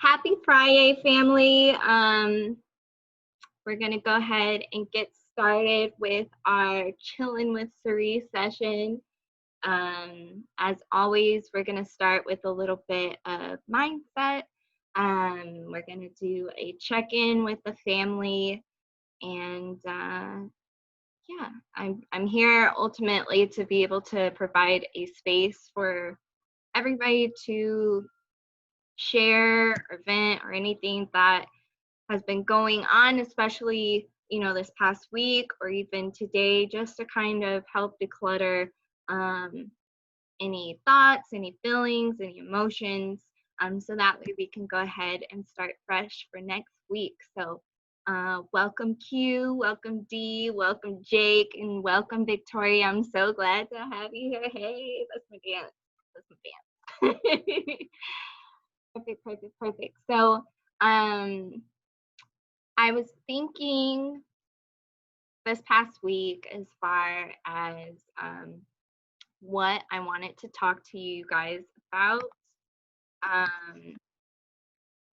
Happy Friday, family. We're going to go ahead and get started with our Chillin with Saree session. As always, we're going to start with a little bit of mindset. We're going to do a check-in with the family. And yeah, I'm here ultimately to be able to provide a space for everybody to share or vent or anything that has been going on, especially this past week or even today, just to kind of help declutter any thoughts, any feelings, any emotions, so that way we can go ahead and start fresh for next week. So welcome Q, welcome D, welcome Jake, and welcome Victoria. I'm so glad to have you here. Hey, that's my dance. That's my dance. Perfect. So I was thinking this past week as far as what I wanted to talk to you guys about.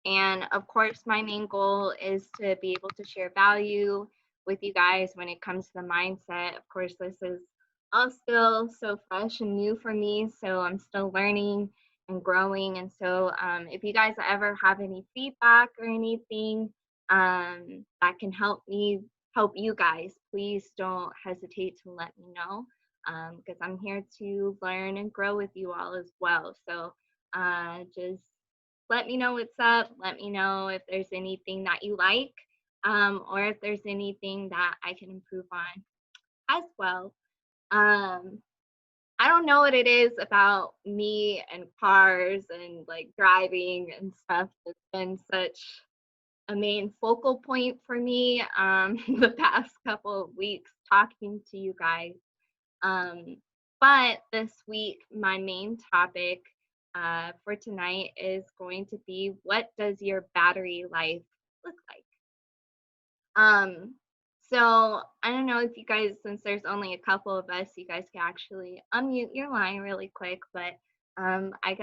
And of course, my main goal is to be able to share value with you guys when it comes to the mindset. Of course, this is all still so fresh and new for me, so I'm still learning and growing. And so if you guys ever have any feedback or anything that can help me help you guys, please don't hesitate to let me know, because I'm here to learn and grow with you all as well. So just let me know what's up. Let me know if there's anything that you like, or if there's anything that I can improve on as well. I don't know what it is about me and cars and like driving and stuff that's been such a main focal point for me the past couple of weeks talking to you guys. But this week, my main topic for tonight is going to be, what does your battery life look like? So I don't know if you guys, since there's only a couple of us, you guys can actually unmute your line really quick, but I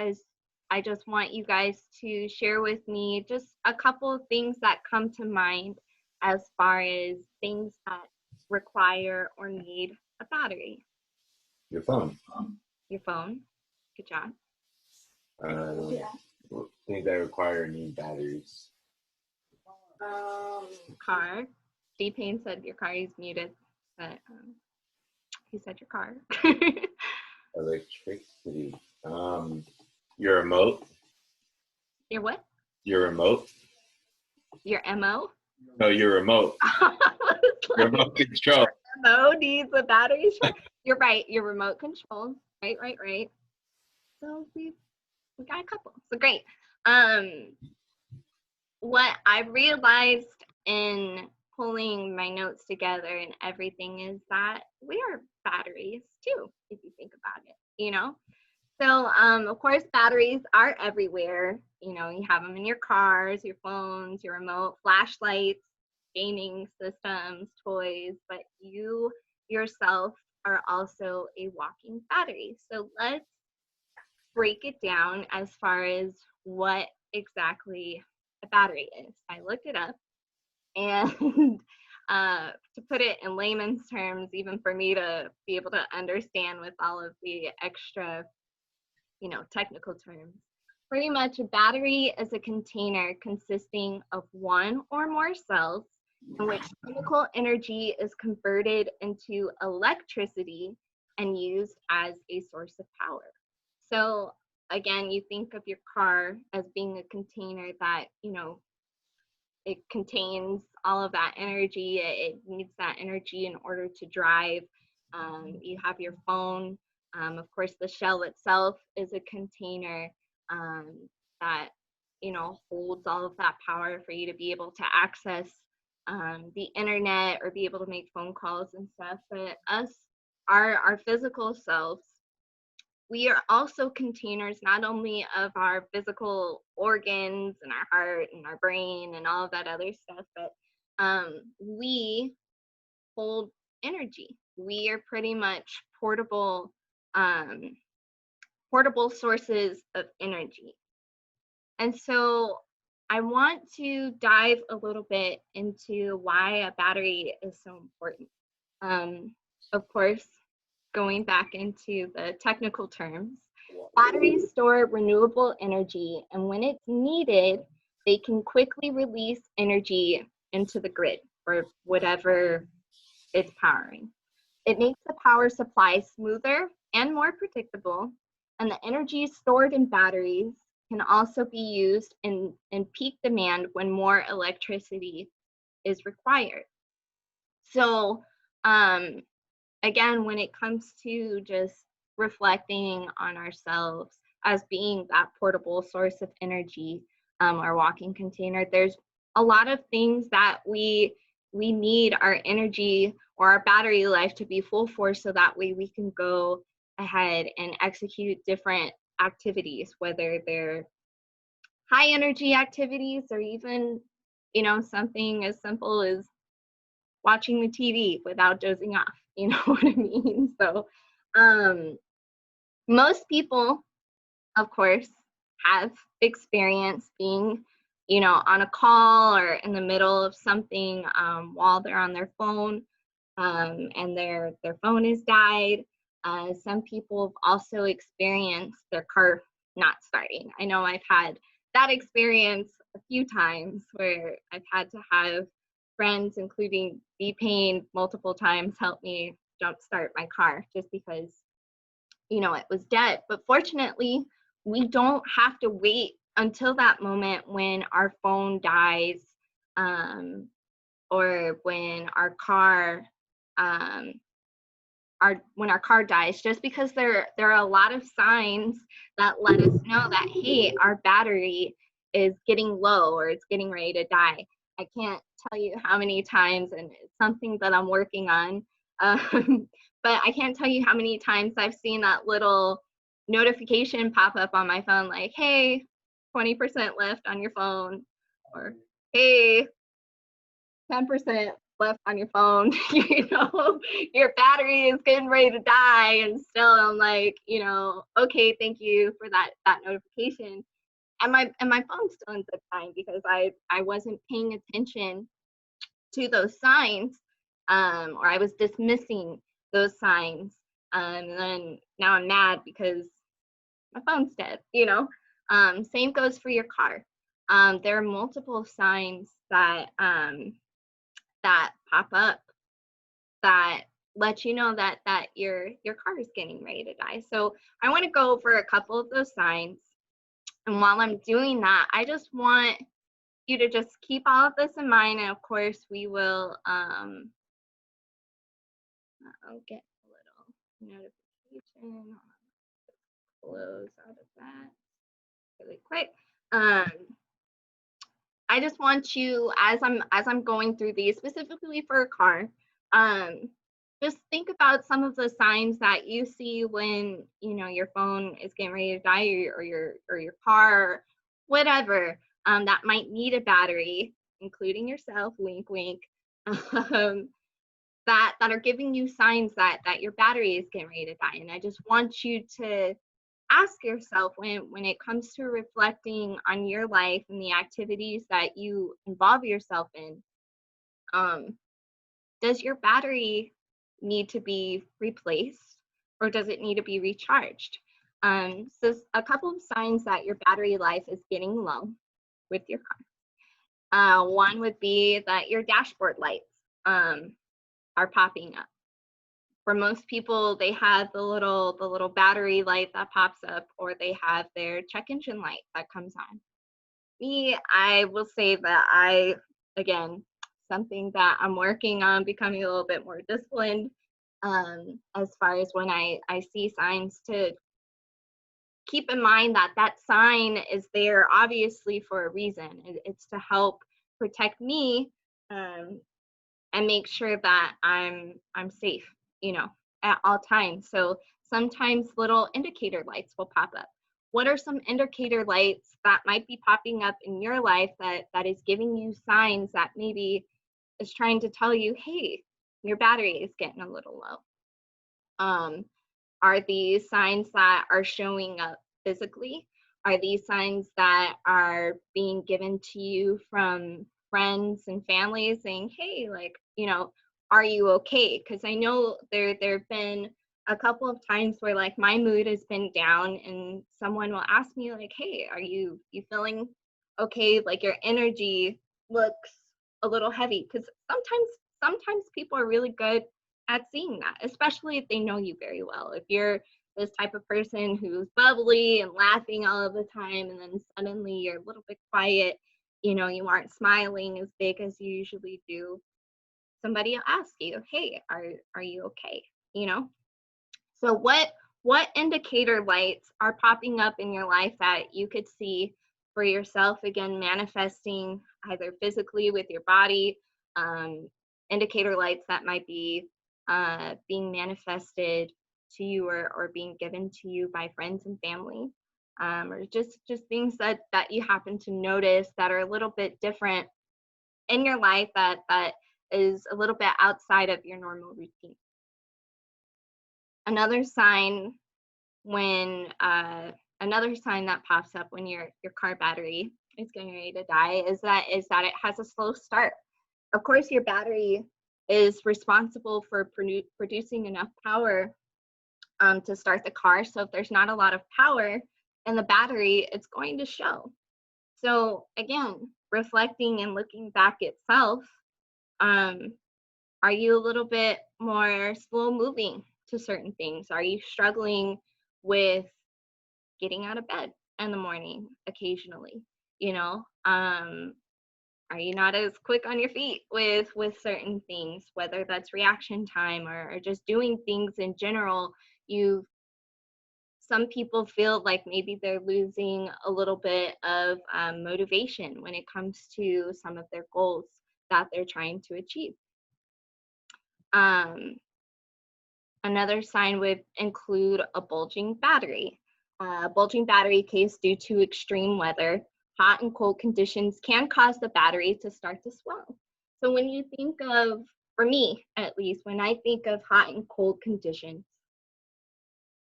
just want you guys to share with me just a couple of things that come to mind as far as things that require or need a battery. Your phone. Your phone. Good job. Things that require or need batteries. Car. D-Pain said your car is muted, but he said your car. Electricity. Your remote. Your what? Your remote. Your MO? No, your remote. Your remote control. MO needs a battery. You're right. Your remote control. Right. So we got a couple. So great. What I realized in pulling my notes together and everything is that we are batteries too, if you think about it, So, of course, batteries are everywhere. You have them in your cars, your phones, your remote, flashlights, gaming systems, toys, but you yourself are also a walking battery. So let's break it down as far as what exactly a battery is. I looked it up, and to put it in layman's terms, even for me to be able to understand with all of the extra technical terms. Pretty much a battery is a container consisting of one or more cells in which chemical energy is converted into electricity and used as a source of power. So again, you think of your car as being a container that, it contains all of that energy. It needs that energy in order to drive. You have your phone. Of course, the shell itself is a container that, holds all of that power for you to be able to access the internet or be able to make phone calls and stuff. But us, our physical selves, we are also containers not only of our physical organs and our heart and our brain and all of that other stuff, but we hold energy. We are pretty much portable sources of energy. And so I want to dive a little bit into why a battery is so important. Um, of course, going back into the technical terms, batteries store renewable energy, and when it's needed, they can quickly release energy into the grid for whatever it's powering. It makes the power supply smoother and more predictable, and the energy stored in batteries can also be used in peak demand when more electricity is required. So, um, again, when it comes to just reflecting on ourselves as being that portable source of energy, our walking container, there's a lot of things that we need our energy or our battery life to be full for, so that way we can go ahead and execute different activities, whether they're high energy activities or even, something as simple as watching the TV without dozing off. You know what I mean? So, um, most people, of course, have experience being, on a call or in the middle of something, while they're on their phone, and their phone has died. Some people have also experienced their car not starting. I know I've had that experience a few times where I've had to have friends, including B-Pain, multiple times help me jumpstart my car just because, it was dead. But fortunately, we don't have to wait until that moment when our phone dies, um, or when our car um, when our car dies, just because there are a lot of signs that let us know that, hey, our battery is getting low or it's getting ready to die. I can't tell you how many times, and it's something that I'm working on, but I can't tell you how many times I've seen that little notification pop up on my phone, like, hey, 20% left on your phone, or hey, 10% left on your phone. Your battery is getting ready to die, and still I'm like, okay, thank you for that notification. And my phone still ends up dying because I wasn't paying attention to those signs, or I was dismissing those signs. And then now I'm mad because my phone's dead. Same goes for your car. There are multiple signs that pop up that let you know that your car is getting ready to die. So I want to go over a couple of those signs. And while I'm doing that, I just want you to just keep all of this in mind. And of course, we will I'll get a little notification. Close out of that really quick. I just want you, as I'm going through these specifically for a car, um, just think about some of the signs that you see when your phone is getting ready to die, or your car, or whatever, that might need a battery, including yourself. Wink, wink. um, that are giving you signs that your battery is getting ready to die, and I just want you to ask yourself, when it comes to reflecting on your life and the activities that you involve yourself in, um, does your battery need to be replaced, or does it need to be recharged? So a couple of signs that your battery life is getting low with your car. One would be that your dashboard lights are popping up. For most people, they have the little battery light that pops up, or they have their check engine light that comes on. Me, I will say that again, something that I'm working on becoming a little bit more disciplined, as far as when I see signs, to keep in mind that sign is there obviously for a reason. It's to help protect me, um, and make sure that I'm safe, at all times. So sometimes little indicator lights will pop up. What are some indicator lights that might be popping up in your life that is giving you signs that maybe is trying to tell you, hey, your battery is getting a little low? Are these signs that are showing up physically, Are these signs that are being given to you from friends and family saying, hey, like, are you okay? Because I know there have been a couple of times where like my mood has been down and someone will ask me like, hey, are you feeling okay? Like your energy looks a little heavy. Because sometimes people are really good at seeing that, especially if they know you very well. If you're this type of person who's bubbly and laughing all of the time, and then suddenly you're a little bit quiet, you aren't smiling as big as you usually do, somebody will ask you, hey, are you okay? you know so what indicator lights are popping up in your life that you could see for yourself, again, manifesting either physically with your body, um, indicator lights that might be being manifested to you, or being given to you by friends and family, or just things that you happen to notice that are a little bit different in your life, that is a little bit outside of your normal routine. Another sign when another sign that pops up when your car battery is getting ready to die is that it has a slow start. Of course, your battery is responsible for producing enough power to start the car. So if there's not a lot of power in the battery, it's going to show. So again, reflecting and looking back itself, um, are you a little bit more slow moving to certain things? Are you struggling with getting out of bed in the morning occasionally? You know, are you not as quick on your feet with certain things, whether that's reaction time, or just doing things in general? You Some people feel like maybe they're losing a little bit of motivation when it comes to some of their goals that they're trying to achieve. Um, Another sign would include a bulging battery. A bulging battery case due to extreme weather. Hot and cold conditions can cause the battery to start to swell. So when you think of, for me at least, when I think of hot and cold conditions,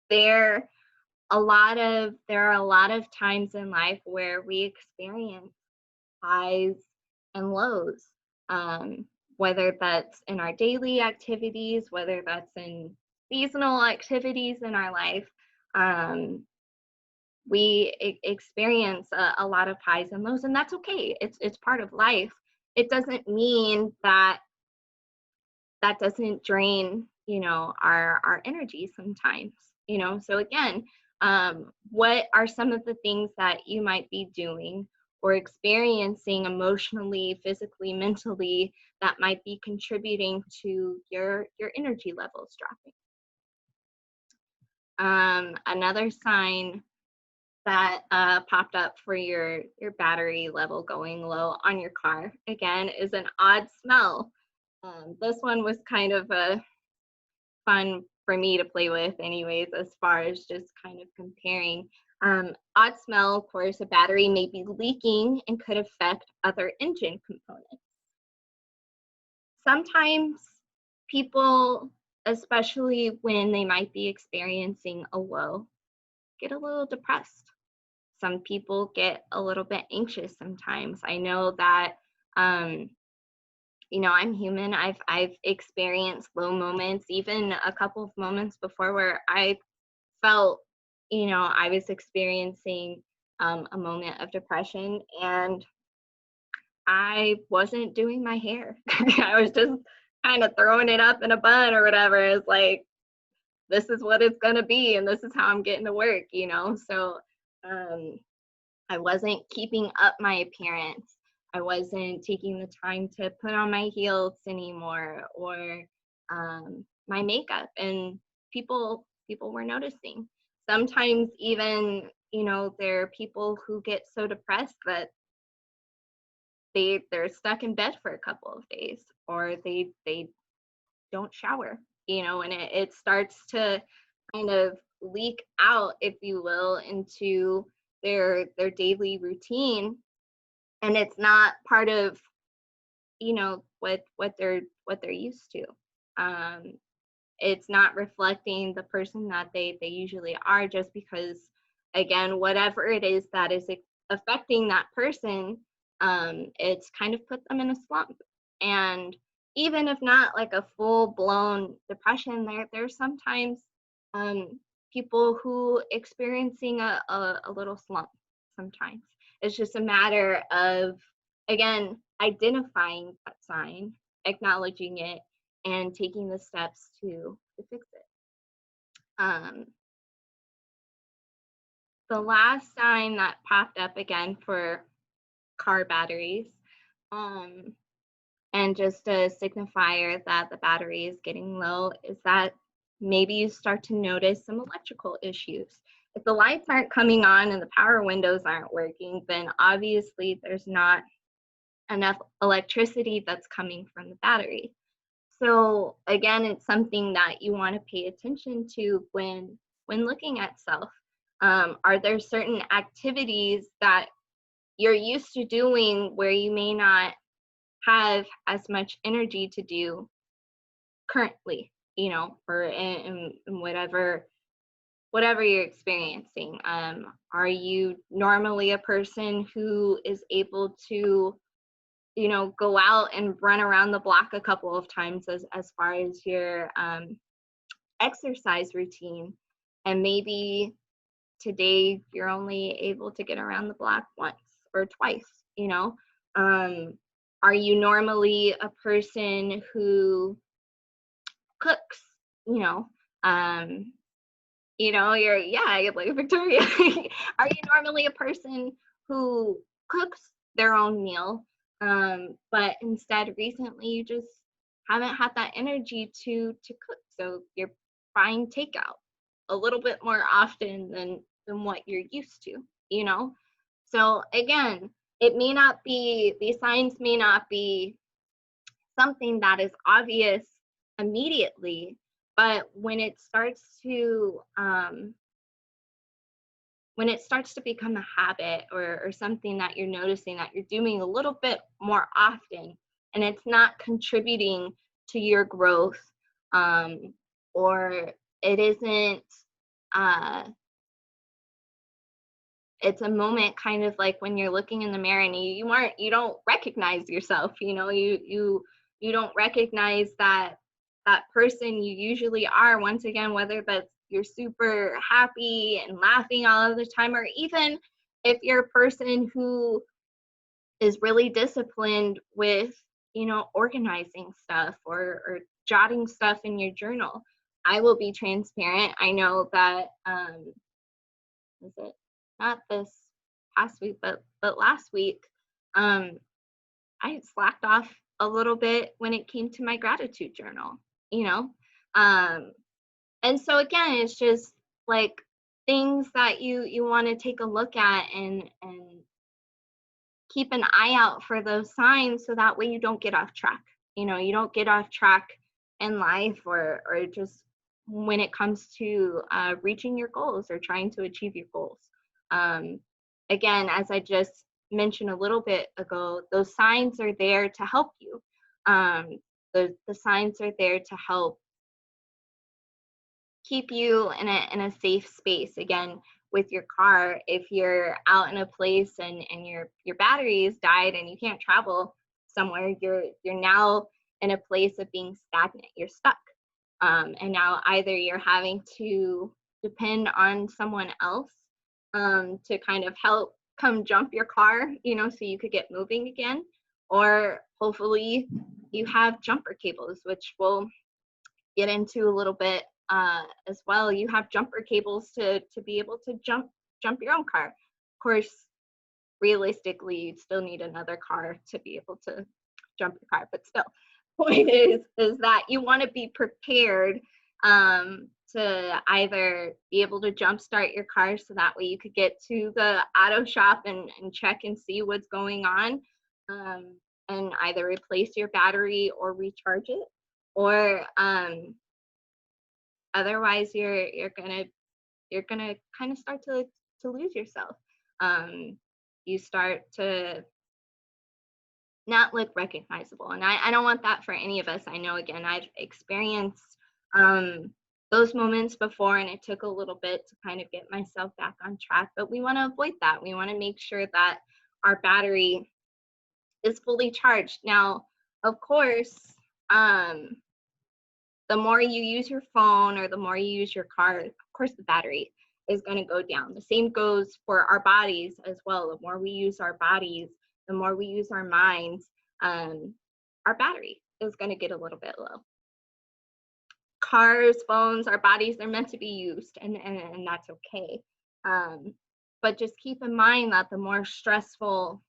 there there are a lot of times in life where we experience highs and lows, um, whether that's in our daily activities, whether that's in seasonal activities in our life. Um, we experience a lot of highs and lows, and that's okay. It's part of life. It doesn't mean that that doesn't drain, our energy sometimes. So again, what are some of the things that you might be doing or experiencing emotionally, physically, mentally, that might be contributing to your energy levels dropping? Another sign that popped up for your battery level going low on your car, again, is an odd smell. This one was kind of a fun for me to play with anyways, as far as just kind of comparing. Odd smell, of course, a battery may be leaking and could affect other engine components. Sometimes people, especially when they might be experiencing a low, get a little depressed. Some people get a little bit anxious sometimes. I know that um, I'm human. I've experienced low moments, even a couple of moments before, where I felt, I was experiencing a moment of depression, and I wasn't doing my hair. I was just kind of throwing it up in a bun or whatever. It's like, this is what it's gonna be, and this is how I'm getting to work. So um, I wasn't keeping up my appearance. I wasn't taking the time to put on my heels anymore, or my makeup, and people were noticing. Sometimes even, there are people who get so depressed that they're stuck in bed for a couple of days, or they don't shower, and it starts to kind of leak out, if you will, into their daily routine, and it's not part of, what they're used to. It's not reflecting the person that they usually are, just because again, whatever it is that is affecting that person, it's kind of put them in a slump. And even if not like a full blown depression, there's sometimes um, people who experiencing a little slump sometimes. It's just a matter of, again, identifying that sign, acknowledging it, and taking the steps to fix it. The last sign that popped up again for car batteries, um, and just a signifier that the battery is getting low, is that maybe you start to notice some electrical issues. If the lights aren't coming on and the power windows aren't working, then obviously there's not enough electricity that's coming from the battery. So again, it's something that you want to pay attention to when looking at self. Are there certain activities that you're used to doing where you may not have as much energy to do currently, or in whatever you're experiencing? Are you normally a person who is able to, go out and run around the block a couple of times as far as your exercise routine, and maybe today you're only able to get around the block once or twice, are you normally a person who cooks, you know um you're like Victoria. Are you normally a person who cooks their own meal, but instead recently you just haven't had that energy to cook, so you're buying takeout a little bit more often than what you're used to, so again, it may not be, these signs may not be something that is obvious immediately, but when it starts to become a habit, or something that you're noticing that you're doing a little bit more often, and it's not contributing to your growth, or it isn't, uh, it's a moment kind of like when you're looking in the mirror and you don't recognize yourself, you don't recognize that person you usually are, once again, whether that's you're super happy and laughing all of the time, or even if you're a person who is really disciplined with, organizing stuff, or jotting stuff in your journal. I will be transparent. I know that, was it not this past week, but last week, um, I slacked off a little bit when it came to my gratitude journal, you know? Um, and so again, it's just like things that you want to take a look at, and keep an eye out for those signs, so that way you don't get off track. You don't get off track in life, or just when it comes to reaching your goals or trying to achieve your goals. Um, Again, as I just mentioned a little bit ago, those signs are there to help you. The signs are there to help keep you in a safe space. Again, with your car, if you're out in a place and your batteries died and you can't travel somewhere, you're now in a place of being stagnant. You're stuck, and now either you're having to depend on someone else, to kind of help come jump your car, so you could get moving again, or hopefully you have jumper cables, which we'll get into a little bit as well. You have jumper cables to be able to jump your own car. Of course, realistically, you'd still need another car to be able to jump your car, but still, point is that you want to be prepared, to either be able to jumpstart your car, so that way you could get to the auto shop and check and see what's going on, and either replace your battery or recharge it, or otherwise you're gonna kind of start to lose yourself. You start to not look recognizable, and I don't want that for any of us. I know, again, I've experienced those moments before, and it took a little bit to kind of get myself back on track, but we want to avoid that. We want to make sure that our battery is fully charged. Now, of course, the more you use your phone or the more you use your car, of course the battery is going to go down. The same goes for our bodies as well. The more we use our bodies, the more we use our minds, our battery is going to get a little bit low. Cars, phones, our bodies, they're meant to be used, and that's okay. But just keep in mind that the more stressful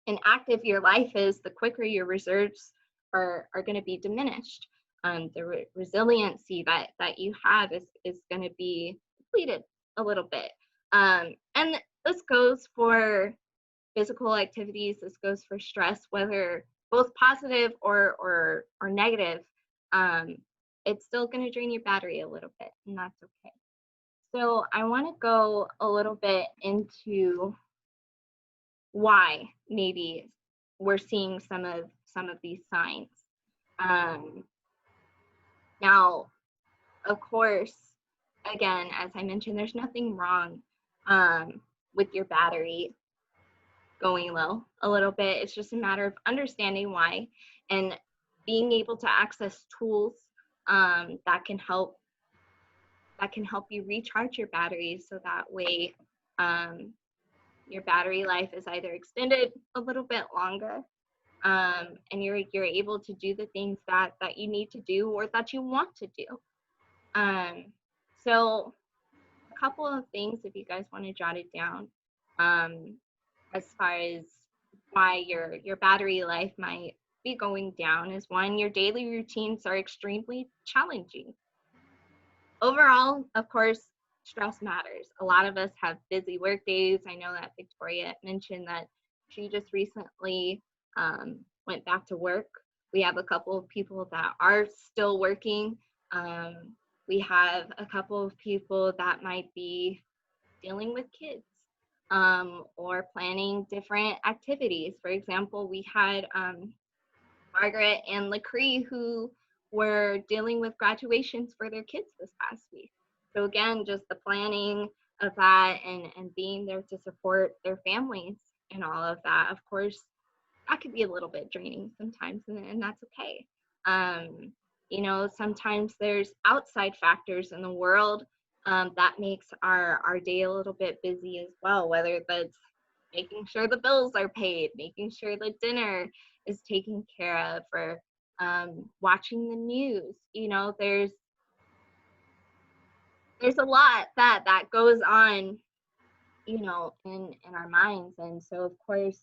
and active your life is, the quicker your reserves are going to be diminished. The resiliency that you have is going to be depleted a little bit. And this goes for physical activities, this goes for stress, whether both positive or negative. It's still going to drain your battery a little bit, and that's okay. So I want to go a little bit into why maybe we're seeing some of these signs. Now, of course, again, as I mentioned, there's nothing wrong with your battery going low a little bit. It's just a matter of understanding why and being able to access tools that can help you recharge your battery, so that way your battery life is either extended a little bit longer, and you're able to do the things that you need to do or that you want to do. So a couple of things, if you guys want to jot it down, as far as why your battery life might be going down, is one, your daily routines are extremely challenging. Overall, of course, stress matters. A lot of us have busy work days. I know that Victoria mentioned that she just recently went back to work. We have a couple of people that are still working. We have a couple of people that might be dealing with kids or planning different activities. For example, we had Margaret and LaCree who were dealing with graduations for their kids this past week. So again, just the planning of that and being there to support their families and all of that, of course, that could be a little bit draining sometimes, and that's okay. You know, sometimes there's outside factors in the world that makes our day a little bit busy as well, whether that's making sure the bills are paid, making sure the dinner is taken care of, or watching the news. You know, there's a lot that goes on, you know, in our minds. And so of course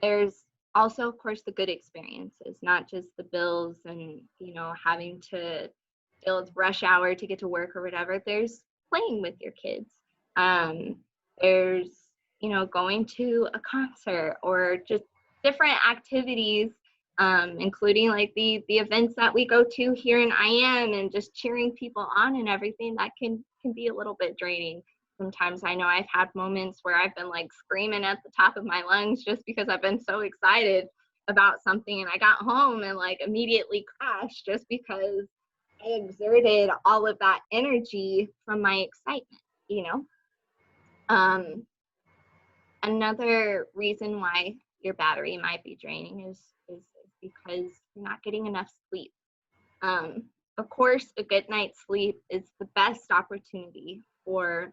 there's also of course the good experiences, not just the bills and, you know, having to deal with rush hour to get to work or whatever. There's playing with your kids, there's, you know, going to a concert or just different activities, including like the events that we go to here in IM, and just cheering people on and everything. That can be a little bit draining sometimes. I know I've had moments where I've been like screaming at the top of my lungs just because I've been so excited about something, and I got home and like immediately crashed just because I exerted all of that energy from my excitement, you know. Another reason why your battery might be draining is because you're not getting enough sleep. Of course, a good night's sleep is the best opportunity for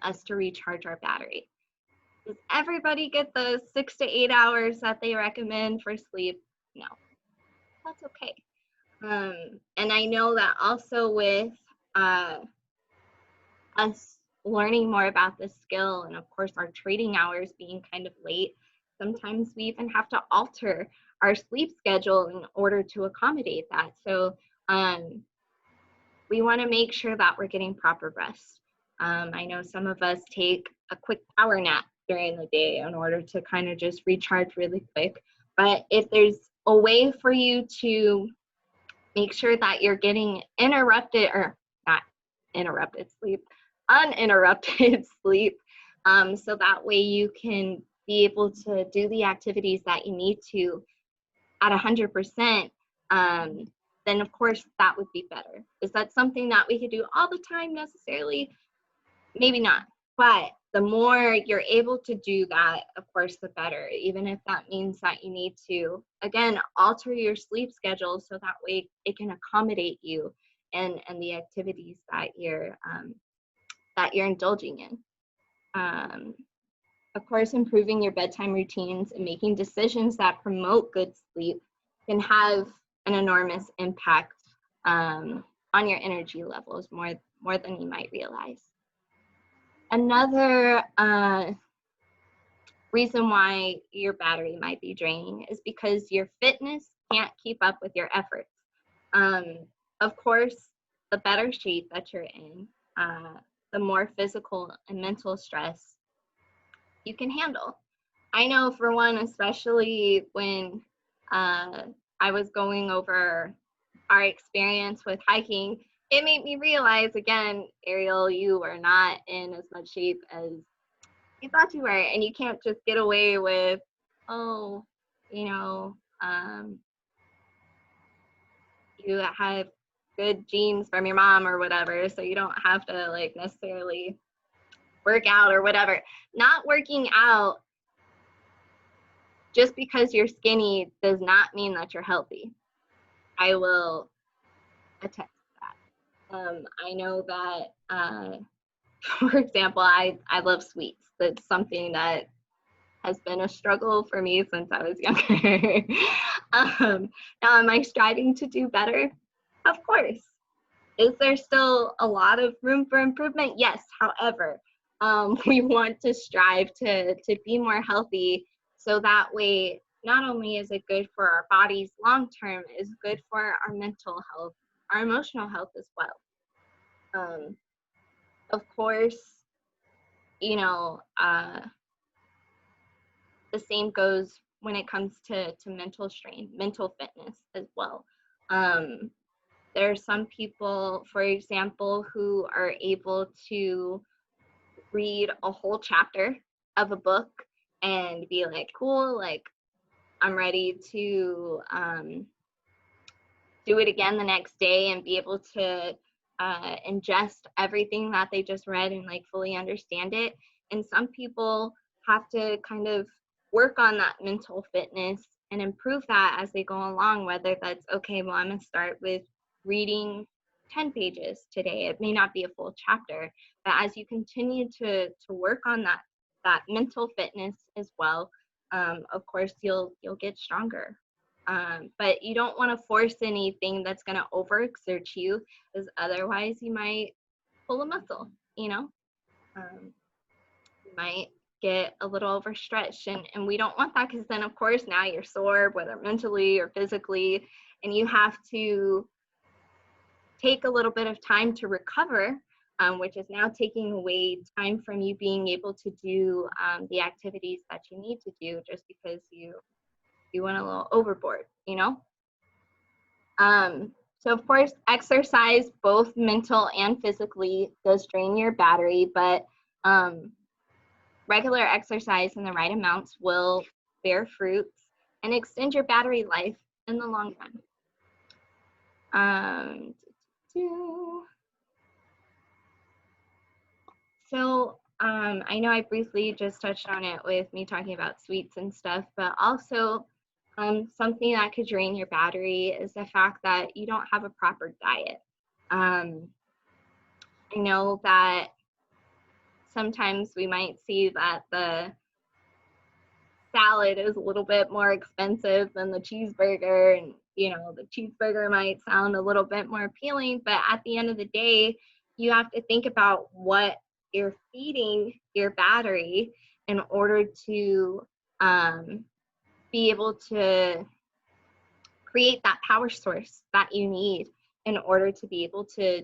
us to recharge our battery. Does everybody get the 6 to 8 hours that they recommend for sleep? No, that's okay. And I know that also with us learning more about this skill, and of course our trading hours being kind of late, sometimes we even have to alter our sleep schedule in order to accommodate that. So we want to make sure that we're getting proper rest. I know some of us take a quick power nap during the day in order to kind of just recharge really quick. But if there's a way for you to make sure that you're getting uninterrupted sleep, so that way you can be able to do the activities that you need to at 100%, then of course that would be better. Is that something that we could do all the time necessarily? Maybe not. But the more you're able to do that, of course, the better, even if that means that you need to, again, alter your sleep schedule so that way it can accommodate you and the activities that you're indulging in. Of course, improving your bedtime routines and making decisions that promote good sleep can have an enormous impact on your energy levels, more than you might realize. Another reason why your battery might be draining is because your fitness can't keep up with your efforts. Of course, the better shape that you're in, the more physical and mental stress you can handle. I know for one, especially when I was going over our experience with hiking, it made me realize again, Ariel, you are not in as much shape as you thought you were, and you can't just get away with, oh, you know, you have good genes from your mom or whatever, so you don't have to like necessarily work out or whatever. Not working out just because you're skinny does not mean that you're healthy. I will attest to that. I know that, for example, I love sweets. That's something that has been a struggle for me since I was younger. Now, am I striving to do better? Of course. Is there still a lot of room for improvement? Yes. However, we want to strive to be more healthy, so that way not only is it good for our bodies long term, it's good for our mental health, our emotional health as well. Of course, you know, the same goes when it comes to mental strain, mental fitness as well. There are some people, for example, who are able to read a whole chapter of a book and be like, cool, like I'm ready to do it again the next day and be able to ingest everything that they just read and like fully understand it. And some people have to kind of work on that mental fitness and improve that as they go along, whether that's, okay, well, I'm going to start with reading 10 pages today. It may not be a full chapter, but as you continue to work on that mental fitness as well, of course, you'll get stronger. But you don't want to force anything that's going to overexert you, because otherwise you might pull a muscle, you know? You might get a little overstretched, and we don't want that, because then of course now you're sore, whether mentally or physically, and you have to take a little bit of time to recover, which is now taking away time from you being able to do the activities that you need to do just because you went a little overboard, you know? So of course, exercise, both mental and physically, does drain your battery, but regular exercise in the right amounts will bear fruits and extend your battery life in the long run. So I know I briefly just touched on it with me talking about sweets and stuff, but also something that could drain your battery is the fact that you don't have a proper diet. I know that sometimes we might see that the salad is a little bit more expensive than the cheeseburger, and you know, the cheeseburger might sound a little bit more appealing, but at the end of the day, you have to think about what you're feeding your battery in order to be able to create that power source that you need in order to be able to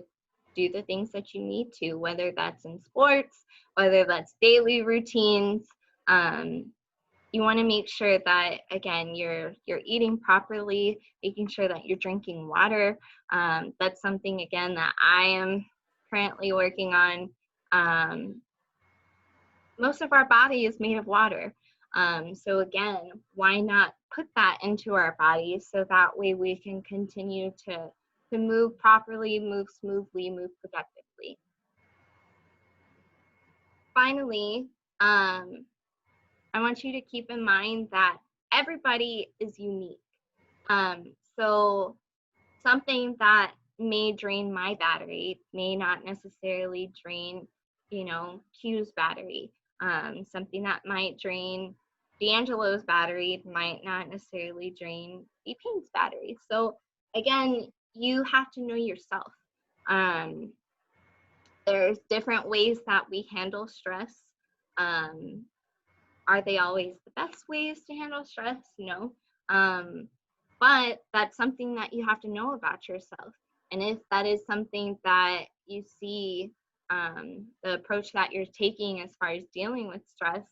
do the things that you need to, whether that's in sports, whether that's daily routines. You want to make sure that, again, you're eating properly, making sure that you're drinking water. That's something, again, that I am currently working on. Most of our body is made of water. So again, why not put that into our bodies so that way we can continue to move properly, move smoothly, move productively. Finally, I want you to keep in mind that everybody is unique. So something that may drain my battery may not necessarily drain, Q's battery. Something that might drain D'Angelo's battery might not necessarily drain Pink's battery. So again, you have to know yourself. There's different ways that we handle stress. Are they always the best ways to handle stress? No. But that's something that you have to know about yourself. And if that is something that you see, the approach that you're taking as far as dealing with stress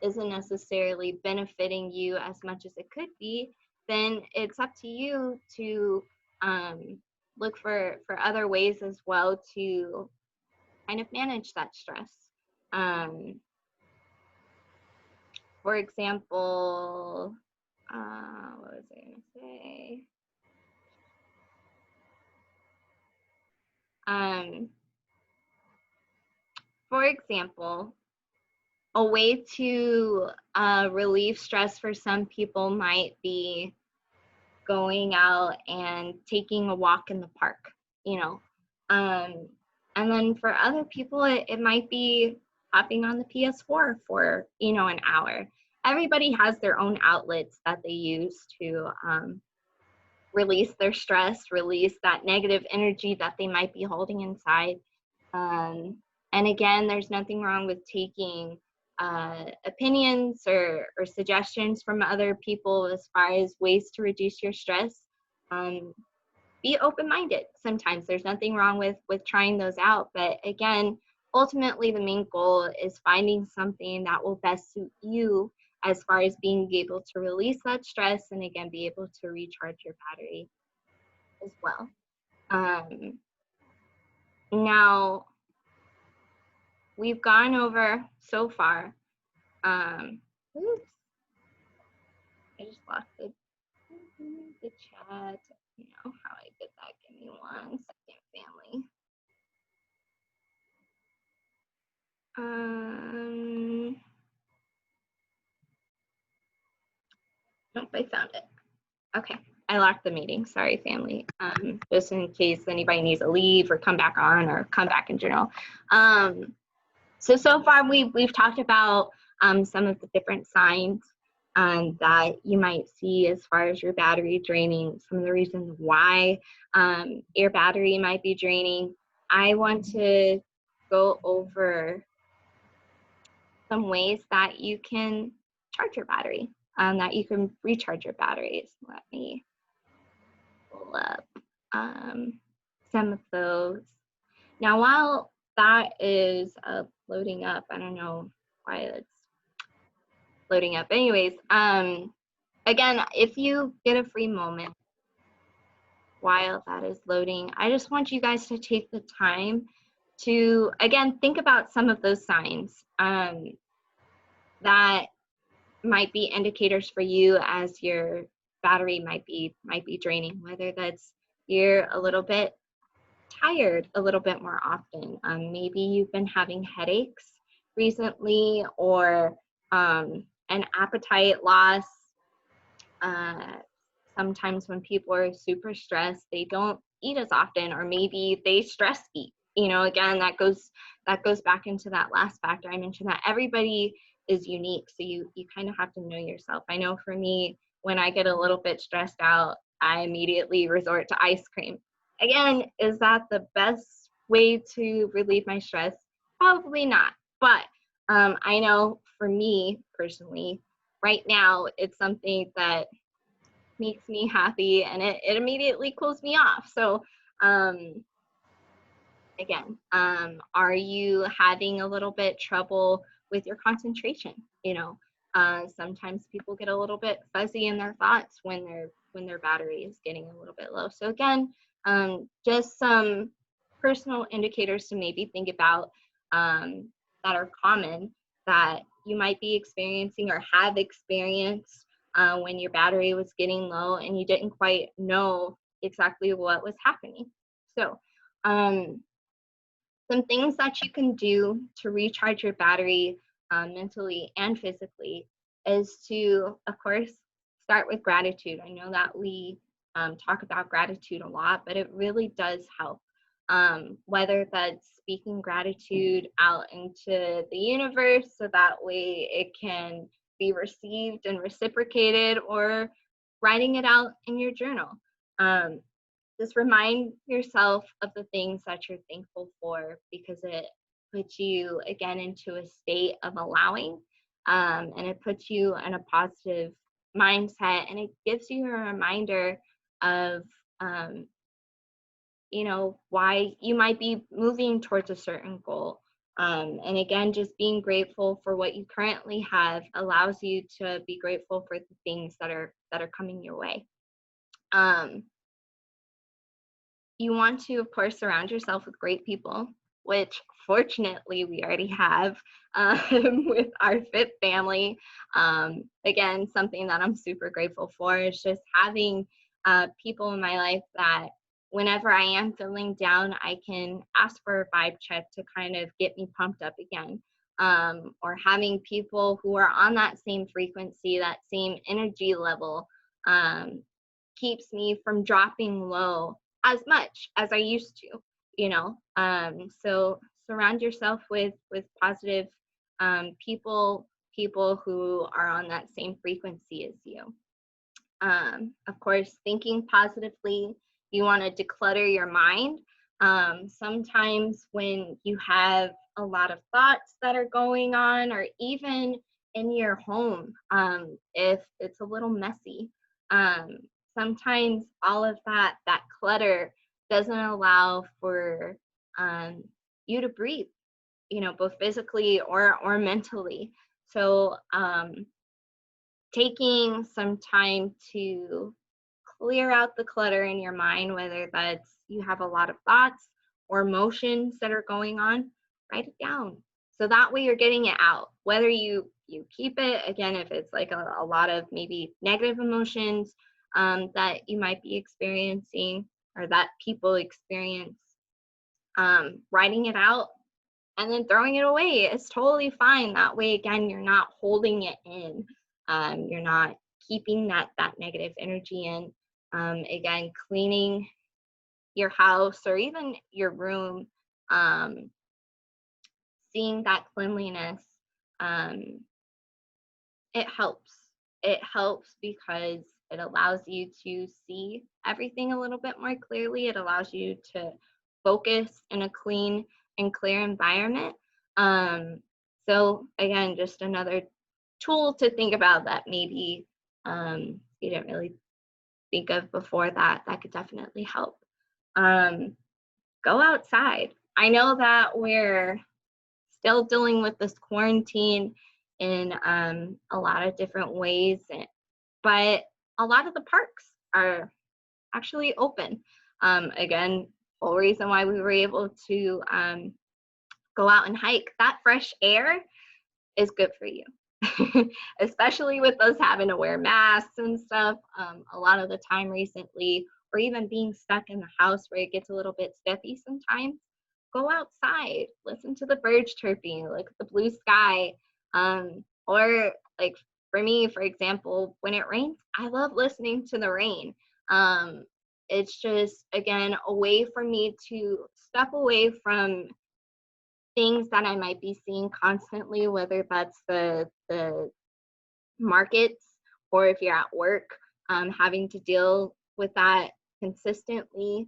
isn't necessarily benefiting you as much as it could be, then it's up to you to look for other ways as well to kind of manage that stress. For example, what was I going to say? For example, a way to relieve stress for some people might be going out and taking a walk in the park, and then for other people, it might be hopping on the PS4 for, an hour. Everybody has their own outlets that they use to release their stress, release that negative energy that they might be holding inside. And again, there's nothing wrong with taking opinions or suggestions from other people as far as ways to reduce your stress. Be open-minded. Sometimes there's nothing wrong with trying those out, but again, ultimately the main goal is finding something that will best suit you as far as being able to release that stress and again be able to recharge your battery as well. Now we've gone over so far, oops, I just lost the chat. You know how I did that. Give me 1 second, family. Nope, I found it. Okay, I locked the meeting. Sorry, family. Just in case anybody needs to leave or come back on or come back in general. So far we've talked about some of the different signs that you might see as far as your battery draining, some of the reasons why your battery might be draining. I want to go over some ways that you can charge your battery, that you can recharge your batteries. Let me pull up some of those. Now, while that is loading up, I don't know why it's loading up. Anyways, again, if you get a free moment while that is loading, I just want you guys to take the time to, again, think about some of those signs that might be indicators for you as your battery might be draining, whether that's you're a little bit tired a little bit more often. Maybe you've been having headaches recently, or an appetite loss. Sometimes when people are super stressed, they don't eat as often, or maybe they stress eat. Again, that goes back into that last factor I mentioned, that everybody is unique. So you kind of have to know yourself. I know for me, when I get a little bit stressed out, I immediately resort to ice cream. Again, is that the best way to relieve my stress? Probably not. But I know for me personally, right now, it's something that makes me happy and it immediately cools me off. So again, are you having a little bit trouble with your concentration? Sometimes people get a little bit fuzzy in their thoughts when their battery is getting a little bit low. So again, just some personal indicators to maybe think about that are common that you might be experiencing or have experienced when your battery was getting low and you didn't quite know exactly what was happening. So, some things that you can do to recharge your battery mentally and physically is to, of course, start with gratitude. I know that we talk about gratitude a lot, but it really does help. Whether that's speaking gratitude out into the universe so that way it can be received and reciprocated, or writing it out in your journal. Um, just remind yourself of the things that you're thankful for, because it puts you again into a state of allowing, and it puts you in a positive mindset, and it gives you a reminder of um, why you might be moving towards a certain goal. And again, just being grateful for what you currently have allows you to be grateful for the things that are coming your way. um, you want to, of course, surround yourself with great people, which fortunately we already have with our fit family. Again, something that I'm super grateful for is just having people in my life that whenever I am feeling down, I can ask for a vibe check to kind of get me pumped up again. Or having people who are on that same frequency, that same energy level, um, keeps me from dropping low as much as I used to. So surround yourself with positive people who are on that same frequency as you. Of course, thinking positively, you want to declutter your mind. Sometimes when you have a lot of thoughts that are going on, or even in your home, if it's a little messy, um, sometimes all of that clutter doesn't allow for um, you to breathe, both physically or mentally. So taking some time to clear out the clutter in your mind, whether that's you have a lot of thoughts or emotions that are going on, write it down. So that way you're getting it out. Whether you keep it, again, if it's like a lot of maybe negative emotions that you might be experiencing or that people experience, writing it out and then throwing it away is totally fine. That way, again, you're not holding it in. You're not keeping that negative energy in. Again, cleaning your house or even your room, um, seeing that cleanliness, um, it helps. It helps because it allows you to see everything a little bit more clearly. It allows you to focus in a clean and clear environment. Um, so again, just another tool to think about that maybe you didn't really think of before, that could definitely help. Um, Go outside. I know that we're still dealing with this quarantine in a lot of different ways, but a lot of the parks are actually open. Again, whole reason why we were able to go out and hike. That fresh air is good for you. Especially with us having to wear masks and stuff a lot of the time recently, or even being stuck in the house where it gets a little bit stuffy sometimes. Go outside, listen to the birds chirping, look at the blue sky. Or like for me, for example, when it rains, I love listening to the rain. It's just, again, a way for me to step away from things that I might be seeing constantly, whether that's the markets or if you're at work, having to deal with that consistently.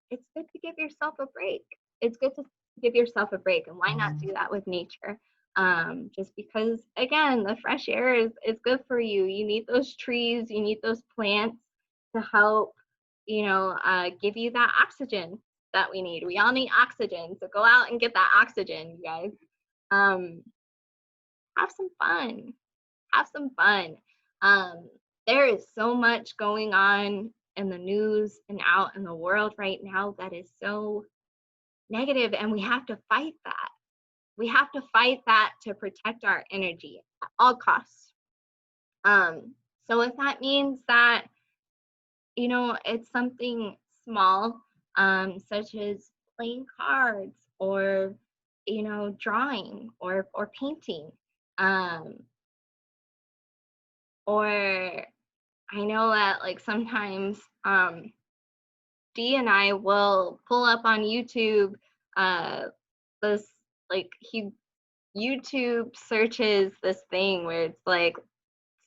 It's good to give yourself a break. It's good to give yourself a break, and why not do that with nature? Just because, again, the fresh air is good for you. You need those trees, you need those plants to help, give you that oxygen that we need. We all need oxygen, so go out and get that oxygen, you guys. Um, have some fun. Have some fun. Um, there is so much going on in the news and out in the world right now that is so negative, and we have to fight that. we have to fight that to protect our energy at all costs. Um, so if that means that, it's something small, such as playing cards or, drawing or painting, um, or I know that like sometimes Dee and I will pull up on YouTube this like he YouTube searches this thing where it's like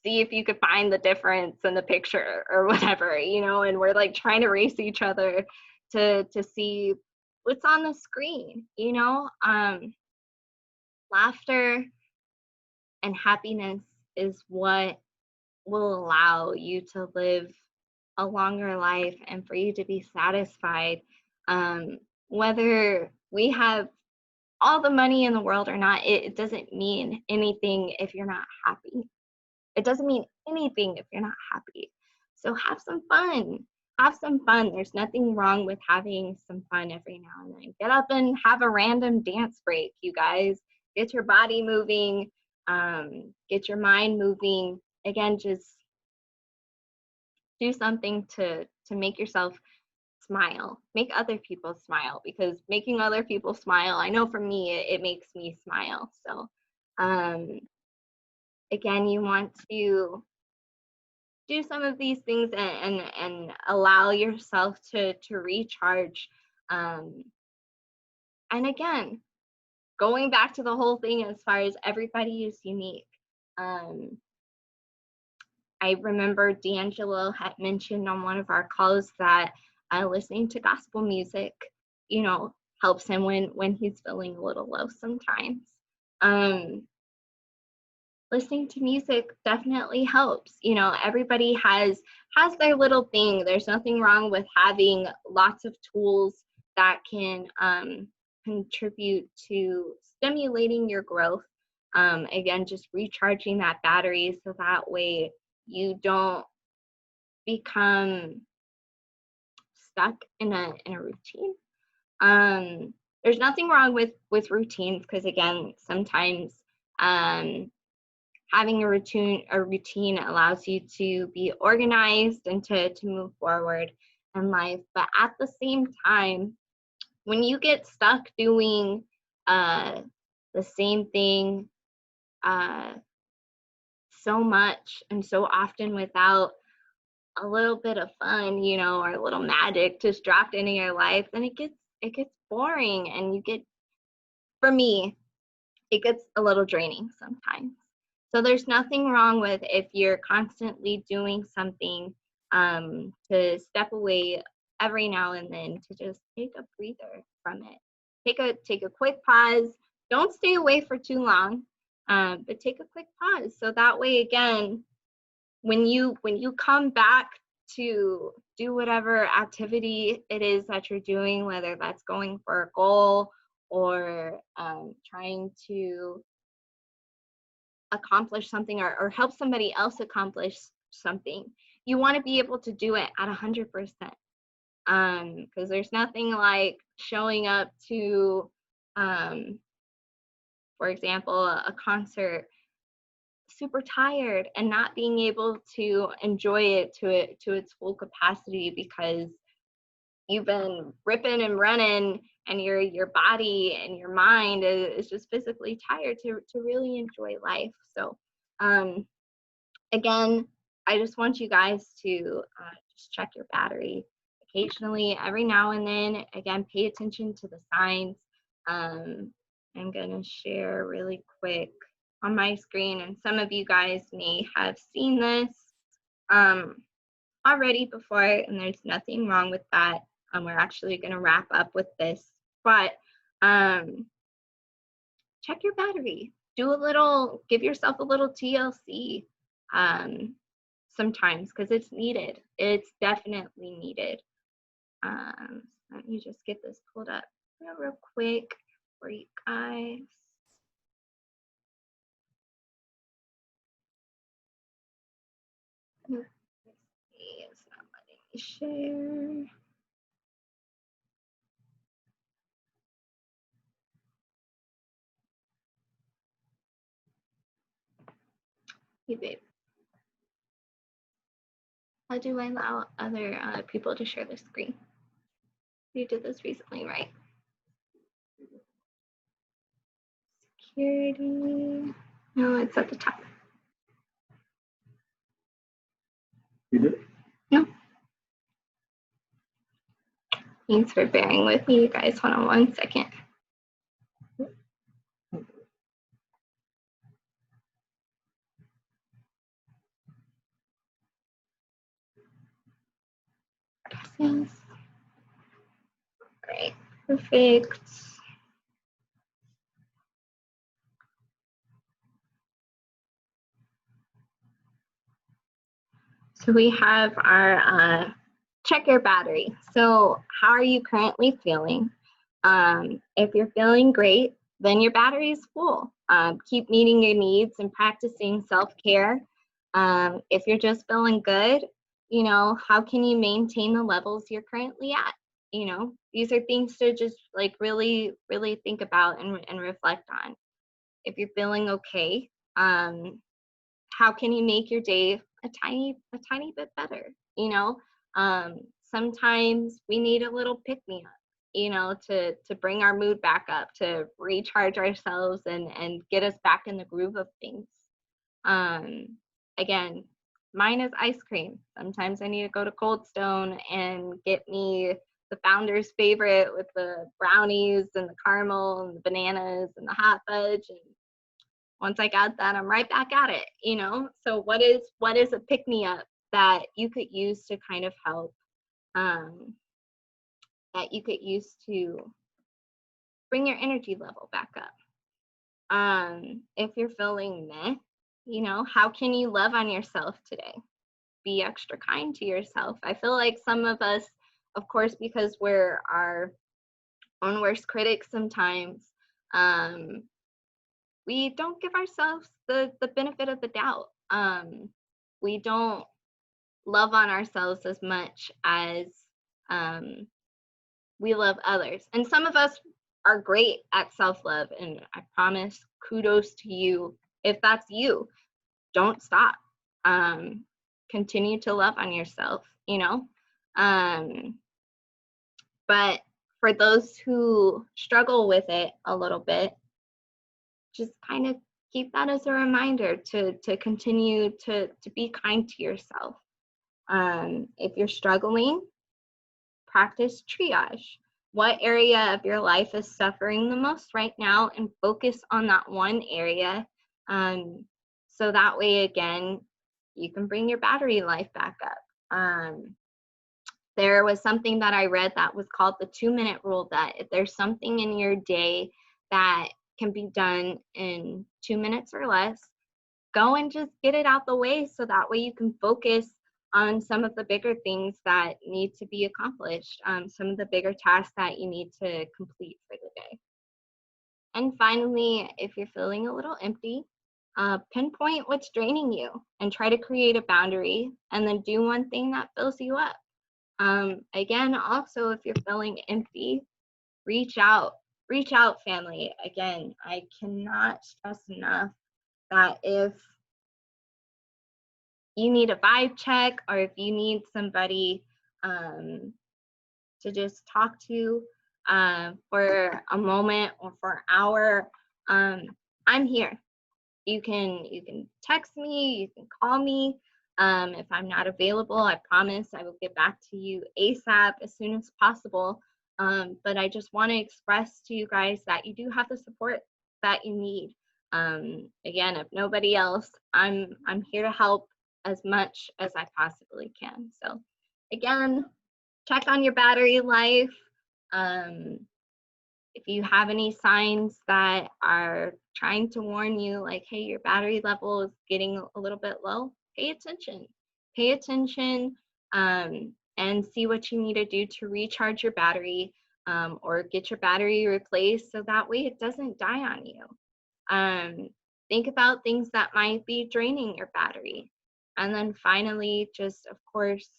see if you could find the difference in the picture or whatever, and we're like trying to race each other to see what's on the screen. Laughter and happiness is what will allow you to live a longer life and for you to be satisfied. Whether we have all the money in the world or not, it doesn't mean anything if you're not happy. It doesn't mean anything if you're not happy. So have some fun. Have some fun. There's nothing wrong with having some fun every now and then. Get up and have a random dance break, you guys. Get your body moving. Get your mind moving. Again, just do something to make yourself smile. Make other people smile, because making other people smile, I know for me, it makes me smile. So um, again, you want to do some of these things and allow yourself to recharge. Um, and again, going back to the whole thing as far as everybody is unique. Um, I remember D'Angelo had mentioned on one of our calls that listening to gospel music, helps him when he's feeling a little low sometimes. Um, Listening to music definitely helps. Everybody has their little thing. There's nothing wrong with having lots of tools that can contribute to stimulating your growth. Again, just recharging that battery so that way you don't become stuck in a routine. There's nothing wrong with routines, because again, sometimes having a routine allows you to be organized and to move forward in life. But at the same time, when you get stuck doing the same thing uh, so much and so often without a little bit of fun, or a little magic just dropped into your life, then it gets boring, and for me, it gets a little draining sometimes. So there's nothing wrong with, if you're constantly doing something, to step away every now and then, to just take a breather from it. Take a quick pause. Don't stay away for too long, but take a quick pause. So that way, again, when you come back to do whatever activity it is that you're doing, whether that's going for a goal or trying to accomplish something, or help somebody else accomplish something, you want to be able to do it at 100%. Because there's nothing like showing up to, for example, a concert super tired and not being able to enjoy it to its full capacity, because you've been ripping and running, and your body and your mind is just physically tired to really enjoy life. So again, I just want you guys to just check your battery occasionally, every now and then. Again, pay attention to the signs. I'm going to share really quick on my screen, and some of you guys may have seen this already before, and there's nothing wrong with that. We're actually going to wrap up with this, but check your battery. Give yourself a little TLC sometimes, because it's needed. It's definitely needed. Let me just get this pulled up real quick for you guys. Let's see, it's not letting me share. Hey, babe. How do I allow other people to share the screen? You did this recently, right? Security. No, it's at the top. You did? No. Thanks for bearing with me, you guys. Hold on one second. Yes. Great. Perfect. So we have our check your battery. So how are you currently feeling? If you're feeling great, then your battery is full. Keep meeting your needs and practicing self-care. If you're just feeling good, you know, how can you maintain the levels you're currently at? You know, these are things to just like really, really think about and reflect on. If you're feeling okay, how can you make your day a tiny bit better? You know, sometimes we need a little pick me up, you know, to bring our mood back up, to recharge ourselves and get us back in the groove of things. Again, mine is ice cream. Sometimes I need to go to Cold Stone and get me the founder's favorite with the brownies and the caramel and the bananas and the hot fudge. And once I got that, I'm right back at it, you know? So what is a pick me up that you could use to kind of help, that you could use to bring your energy level back up? If you're feeling meh, you know, how can you love on yourself today? Be extra kind to yourself. I feel like some of us, of course, because we're our own worst critics sometimes, we don't give ourselves the benefit of the doubt. We don't love on ourselves as much as we love others. And some of us are great at self-love, and I promise, kudos to you. If that's you, don't stop. Continue to love on yourself, you know? But for those who struggle with it a little bit, just kind of keep that as a reminder to continue to be kind to yourself. If you're struggling, practice triage. What area of your life is suffering the most right now, and focus on that one area. So that way, again, you can bring your battery life back up. There was something that I read that was called the 2-minute rule, that if there's something in your day that can be done in 2 minutes or less, go and just get it out the way, so that way you can focus on some of the bigger things that need to be accomplished, some of the bigger tasks that you need to complete for the day. And finally, if you're feeling a little empty, pinpoint what's draining you and try to create a boundary, and then do one thing that fills you up. Again, also, if you're feeling empty, reach out, family. Again, I cannot stress enough that if you need a vibe check, or if you need somebody to just talk to for a moment or for an hour, I'm here. You can text me, you can call me. If I'm not available, I promise I will get back to you ASAP, as soon as possible. But I just want to express to you guys that you do have the support that you need. Again, if nobody else, I'm here to help as much as I possibly can. So again, check on your battery life. If you have any signs that are trying to warn you, like, hey, your battery level is getting a little bit low, pay attention. Pay attention, and see what you need to do to recharge your battery, or get your battery replaced, so that way it doesn't die on you. Think about things that might be draining your battery. And then finally, just, of course,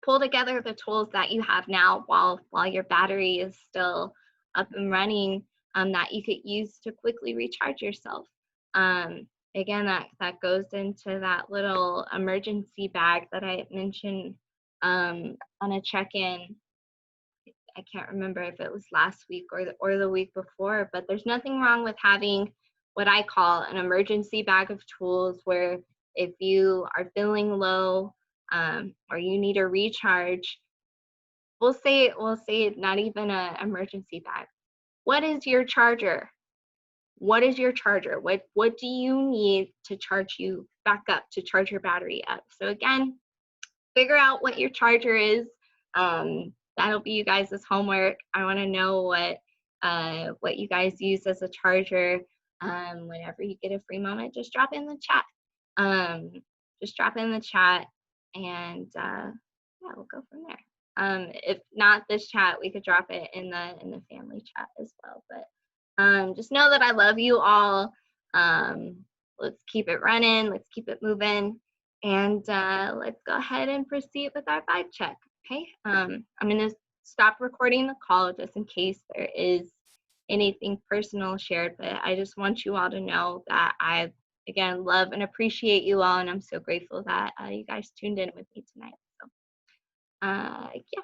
pull together the tools that you have now while your battery is still up and running, that you could use to quickly recharge yourself. again, that goes into that little emergency bag that I mentioned on a check-in. I can't remember if it was last week or the week before, but there's nothing wrong with having what I call an emergency bag of tools, where if you are feeling low, or you need a recharge, we'll say not even an emergency bag. What is your charger? What is your charger? What do you need to charge you back up, to charge your battery up? So again, figure out what your charger is. That'll be you guys' homework. I want to know what you guys use as a charger. Whenever you get a free moment, just drop in the chat. Um, just drop in the chat, and yeah, we'll go from there. If not this chat, we could drop it in the family chat as well. But just know that I love you all. Let's keep it running. Let's keep it moving. And let's go ahead and proceed with our vibe check. Okay. I'm going to stop recording the call just in case there is anything personal shared. But I just want you all to know that I, again, love and appreciate you all. And I'm so grateful that you guys tuned in with me tonight. So, yeah.